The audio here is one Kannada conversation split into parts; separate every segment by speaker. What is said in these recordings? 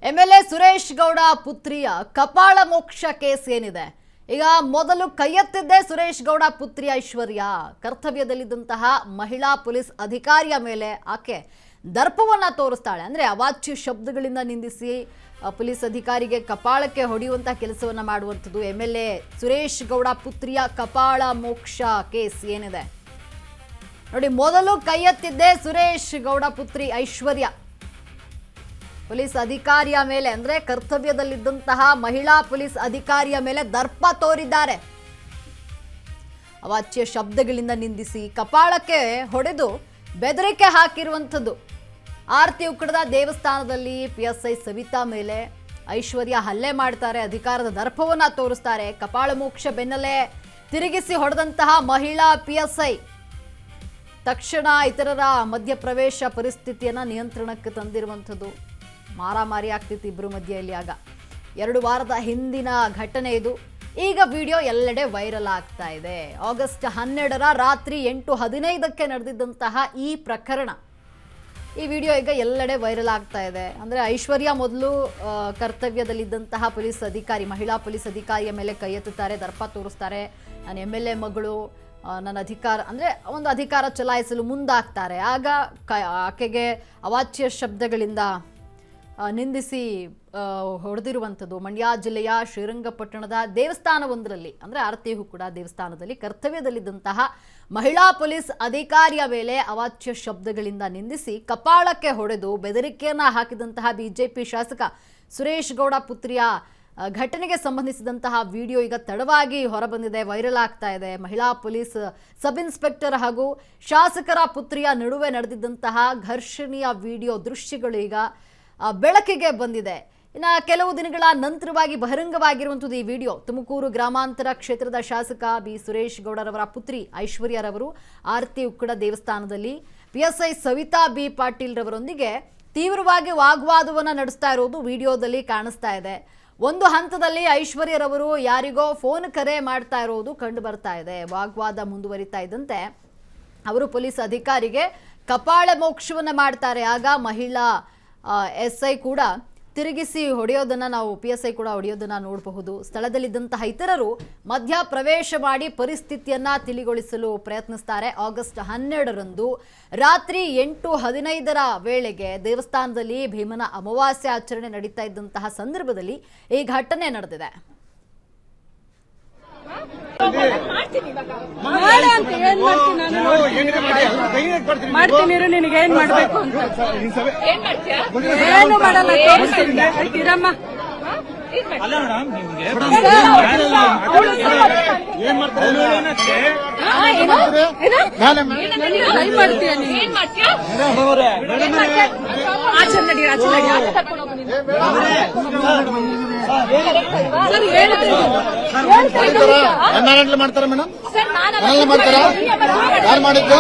Speaker 1: ಎಂಎಲ್ಎ ಸುರೇಶ್ ಗೌಡ ಪುತ್ರಿಯ ಕಪಾಳ ಮೋಕ್ಷ ಕೇಸ್ ಏನಿದೆ. ಈಗ ಮೊದಲು ಕೈಯೆತ್ತಿದ್ದೇ ಸುರೇಶ್ ಗೌಡ ಪುತ್ರಿ ಐಶ್ವರ್ಯ. ಕರ್ತವ್ಯದಲ್ಲಿದ್ದಂತಹ ಮಹಿಳಾ ಪೊಲೀಸ್ ಅಧಿಕಾರಿಯ ಮೇಲೆ ಆಕೆ ದರ್ಪವನ್ನ ತೋರಿಸ್ತಾಳೆ. ಅಂದ್ರೆ ಅವಾಚ್ಯ ಶಬ್ದಗಳಿಂದ ನಿಂದಿಸಿ ಪೊಲೀಸ್ ಅಧಿಕಾರಿಗೆ ಕಪಾಳಕ್ಕೆ ಹೊಡೆಯುವಂತಹ ಕೆಲಸವನ್ನ ಮಾಡುವಂಥದ್ದು ಎಂಎಲ್ಎ ಸುರೇಶ್ ಗೌಡ ಪುತ್ರಿಯ ಕಪಾಳ ಮೋಕ್ಷ ಕೇಸ್ ಏನಿದೆ ನೋಡಿ. ಮೊದಲು ಕೈಯೆತ್ತಿದ್ದೇ ಸುರೇಶ್ ಗೌಡ ಪುತ್ರಿ ಐಶ್ವರ್ಯ. ಪೊಲೀಸ್ ಅಧಿಕಾರಿಯ ಮೇಲೆ ಅಂದ್ರೆ ಕರ್ತವ್ಯದಲ್ಲಿದ್ದಂತಹ ಮಹಿಳಾ ಪೊಲೀಸ್ ಅಧಿಕಾರಿಯ ಮೇಲೆ ದರ್ಪ ತೋರಿದ್ದಾರೆ. ಅವಾಚ್ಯ ಶಬ್ದಗಳಿಂದ ನಿಂದಿಸಿ ಕಪಾಳಕ್ಕೆ ಹೊಡೆದು ಬೆದರಿಕೆ ಹಾಕಿರುವಂಥದ್ದು. ಆರತಿ ಉಕ್ಕಡದ ದೇವಸ್ಥಾನದಲ್ಲಿ ಪಿಎಸ್ಐ ಸವಿತಾ ಮೇಲೆ ಐಶ್ವರ್ಯ ಹಲ್ಲೆ ಮಾಡ್ತಾರೆ. ಅಧಿಕಾರದ ದರ್ಪವನ್ನ ತೋರಿಸ್ತಾರೆ. ಕಪಾಳ ಮೋಕ್ಷ ಬೆನ್ನಲ್ಲೇ ತಿರುಗಿಸಿ ಹೊಡೆದಂತಹ ಮಹಿಳಾ ಪಿಎಸ್ಐ ತಕ್ಷಣ ಇತರರ ಮಧ್ಯಪ್ರವೇಶ ಪರಿಸ್ಥಿತಿಯನ್ನ ನಿಯಂತ್ರಣಕ್ಕೆ ತಂದಿರುವಂಥದ್ದು. ಮಾರಾಮಾರಿ ಆಗ್ತಿತ್ತು ಇಬ್ಬರು ಮಧ್ಯೆಯಲ್ಲಿ. ಆಗ 2 ವಾರದ ಹಿಂದಿನ ಘಟನೆ ಇದು. ಈಗ ವಿಡಿಯೋ ಎಲ್ಲೆಡೆ ವೈರಲ್ ಆಗ್ತಾ ಇದೆ. ಆಗಸ್ಟ್ 12ರ ರಾತ್ರಿ 8:15ಕ್ಕೆ ನಡೆದಿದ್ದಂತಹ ಈ ಪ್ರಕರಣ, ಈ ವಿಡಿಯೋ ಈಗ ಎಲ್ಲೆಡೆ ವೈರಲ್ ಆಗ್ತಾ ಇದೆ. ಅಂದರೆ ಐಶ್ವರ್ಯ ಮೊದಲು ಕರ್ತವ್ಯದಲ್ಲಿದ್ದಂತಹ ಪೊಲೀಸ್ ಅಧಿಕಾರಿ, ಮಹಿಳಾ ಪೊಲೀಸ್ ಅಧಿಕಾರಿಯ ಮೇಲೆ ಕೈ ಎತ್ತುತ್ತಾರೆ, ದರ್ಪ ತೋರಿಸ್ತಾರೆ. ನಾನು MLA ಮಗಳು, ನನ್ನ ಅಧಿಕಾರ ಅಂದರೆ ಒಂದು ಅಧಿಕಾರ ಚಲಾಯಿಸಲು ಮುಂದಾಗ್ತಾರೆ. ಆಗ ಆಕೆಗೆ ಅವಾಚ್ಯ ಶಬ್ದಗಳಿಂದ ನಿಂದಿಸಿ ಹೊಡೆದಿರುವಂಥದ್ದು. ಮಂಡ್ಯ ಜಿಲ್ಲೆಯ ಶ್ರೀರಂಗಪಟ್ಟಣದ ದೇವಸ್ಥಾನವೊಂದರಲ್ಲಿ, ಅಂದರೆ ಆರತಿ ಕೂಡ ದೇವಸ್ಥಾನದಲ್ಲಿ ಕರ್ತವ್ಯದಲ್ಲಿದ್ದಂತಹ ಮಹಿಳಾ ಪೊಲೀಸ್ ಅಧಿಕಾರಿಯ ಮೇಲೆ ಅವಾಚ್ಯ ಶಬ್ದಗಳಿಂದ ನಿಂದಿಸಿ ಕಪಾಳಕ್ಕೆ ಹೊಡೆದು ಬೆದರಿಕೆಯನ್ನ ಹಾಕಿದಂತಹ ಬಿಜೆಪಿ ಶಾಸಕ ಸುರೇಶ್ ಗೌಡ ಪುತ್ರಿಯ ಘಟನೆಗೆ ಸಂಬಂಧಿಸಿದಂತಹ ವಿಡಿಯೋ ಈಗ ತಡವಾಗಿ ಹೊರಬಂದಿದೆ, ವೈರಲ್ ಆಗ್ತಾ ಇದೆ. ಮಹಿಳಾ ಪೊಲೀಸ್ ಸಬ್ ಇನ್ಸ್ಪೆಕ್ಟರ್ ಹಾಗೂ ಶಾಸಕರ ಪುತ್ರಿಯ ನಡುವೆ ನಡೆದಿದ್ದಂತಹ ಘರ್ಷಣೆಯ ವಿಡಿಯೋ ದೃಶ್ಯಗಳು ಈಗ ಬೆಳಕಿಗೆ ಬಂದಿದೆ. ಇನ್ನು ಕೆಲವು ದಿನಗಳ ನಂತರವಾಗಿ ಬಹಿರಂಗವಾಗಿರುವಂಥದ್ದು ಈ ವಿಡಿಯೋ. ತುಮಕೂರು ಗ್ರಾಮಾಂತರ ಕ್ಷೇತ್ರದ ಶಾಸಕ ಬಿ ಸುರೇಶ್ ಗೌಡರವರ ಪುತ್ರಿ ಐಶ್ವರ್ಯರವರು ಆರತಿ ಉಕ್ಕಡ ದೇವಸ್ಥಾನದಲ್ಲಿ ಪಿಎಸ್ಐ ಸವಿತಾ ಬಿ ಪಾಟೀಲ್ ರವರೊಂದಿಗೆ ತೀವ್ರವಾಗಿ ವಾಗ್ವಾದವನ್ನು ನಡೆಸ್ತಾ ಇರೋದು ವಿಡಿಯೋದಲ್ಲಿ ಕಾಣಿಸ್ತಾ ಇದೆ. ಒಂದು ಹಂತದಲ್ಲಿ ಐಶ್ವರ್ಯರವರು ಯಾರಿಗೋ ಫೋನ್ ಕರೆ ಮಾಡ್ತಾ ಇರೋದು ಕಂಡು ಬರ್ತಾ ಇದೆ. ವಾಗ್ವಾದ ಮುಂದುವರಿತಾ ಇದ್ದಂತೆ ಅವರು ಪೊಲೀಸ್ ಅಧಿಕಾರಿಗೆ ಕಪಾಳ ಮೋಕ್ಷವನ್ನು ಮಾಡ್ತಾರೆ. ಆಗ ಮಹಿಳಾ SI ಕೂಡ ತಿರುಗಿಸಿ ಹೊಡೆಯೋದನ್ನು ನಾವು PSI ಕೂಡ ಹೊಡೆಯೋದನ್ನು ನೋಡಬಹುದು. ಸ್ಥಳದಲ್ಲಿದ್ದಂತಹ ಇತರರು ಮಧ್ಯ ಪ್ರವೇಶ ಮಾಡಿ ಪರಿಸ್ಥಿತಿಯನ್ನ ತಿಳಿಗೊಳಿಸಲು ಪ್ರಯತ್ನಿಸ್ತಾರೆ. ಆಗಸ್ಟ್ 12ರಂದು ರಾತ್ರಿ 8:15ರ ವೇಳೆಗೆ ದೇವಸ್ಥಾನದಲ್ಲಿ ಭೀಮನ ಅಮಾವಾಸ್ಯೆ ಆಚರಣೆ ನಡೀತಾ ಇದ್ದಂತಹ ಸಂದರ್ಭದಲ್ಲಿ ಈ ಘಟನೆ ನಡೆದಿದೆ.
Speaker 2: ಮಾಡ್ತೀನಿ, ನಿನಗೆ ಏನ್ ಮಾಡ್ಬೇಕು ಅಂತ ಏನು ಮಾಡಲ್ಲ, ತೋರಿಸ್ತೀರಮ್ಮ. ಟ್ರೈ ಮಾಡ್ತೀಯ ನೀನು? ಆಚೆ ನಡಿ, ಆಚೆ ನಡಿ.
Speaker 3: ಮಾಡ್ತಾರ ಮೇಡಮ್, ಮಾಡ್ತಾರ? ಯಾರು ಮಾಡಿದ್ದು?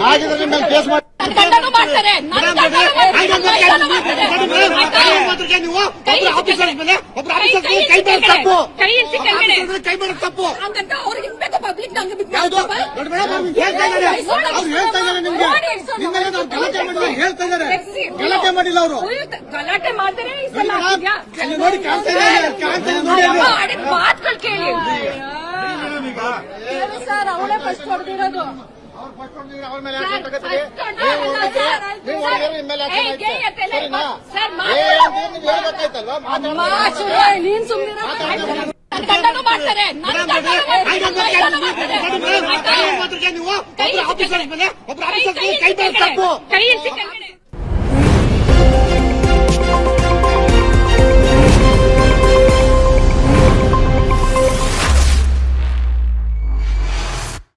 Speaker 3: ಆಗಿದ್ರೆ ನಿಮ್ಮ ಮೇಲೆ ಕೇಸ್ ಮಾಡಿ ಕೈ ಮಾಡೋದು ತಪ್ಪು. ಹೇಳ್ತಾ ಇದಾರೆ, ಗಲಾಟೆ ಮಾಡಿಲ್ಲ ಅವರು.
Speaker 2: ಗಲಾಟೆ ಮಾಡ್ತಾರೆ
Speaker 3: ನೋಡಿ, ಕಾಣ್ತಾ
Speaker 2: ಮಾತುಗಳು ಕೇಳಿ ಸರ್. ಅವಳೇ ಫಸ್ಟ್ ಹೊಡೆದಿರೋದು. ನೀನ್ ಸುಮ್ಮನೆ
Speaker 3: ಕೈ